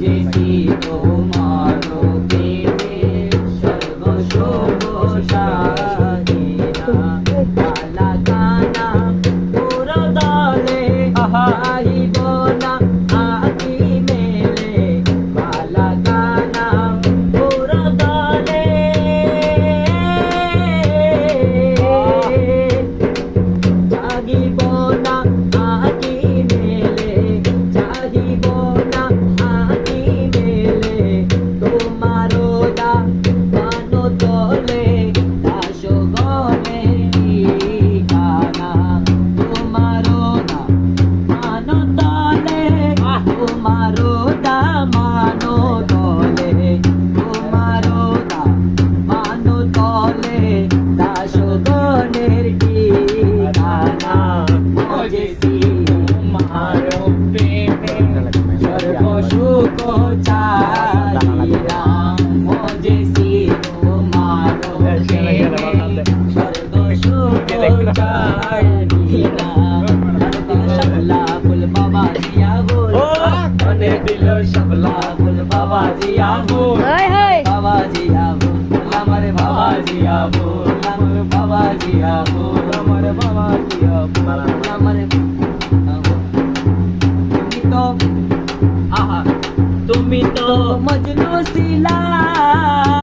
মজেসি তোমার প্রেমে স্বর্গ শুভ সাজিনা কালা কানা পুরো দলে আইব না আখি মেলে কালা কানা পুরো দলে জাগিব না আখি মেলে জাগিব না আখি মেলে তোমারও দা পানো তলে দাসো গলে ঠিকানা তোমারও দা মানো তলে তোমারও দা মানো তলে তোমারও দা মানো তলে দাসো গলের ঠিকানা মজেসি তোমার প্রেমে স্বর্গ সুখ চাহিরা মজেসি তোমার প্রেমে স্বর্গ সুখ চাহিরা শাপলা ফুল বাবা জিয়া গোল মনে দিল শাপলা ফুল বাবা জিয়া গোল বাবা জিয়া গোল আমার বাবা জিয়া গোল আমার বাবা জিয়া গোল আমার বাবা জিয়া গোল আমার তুমি তো মজনু ছিলা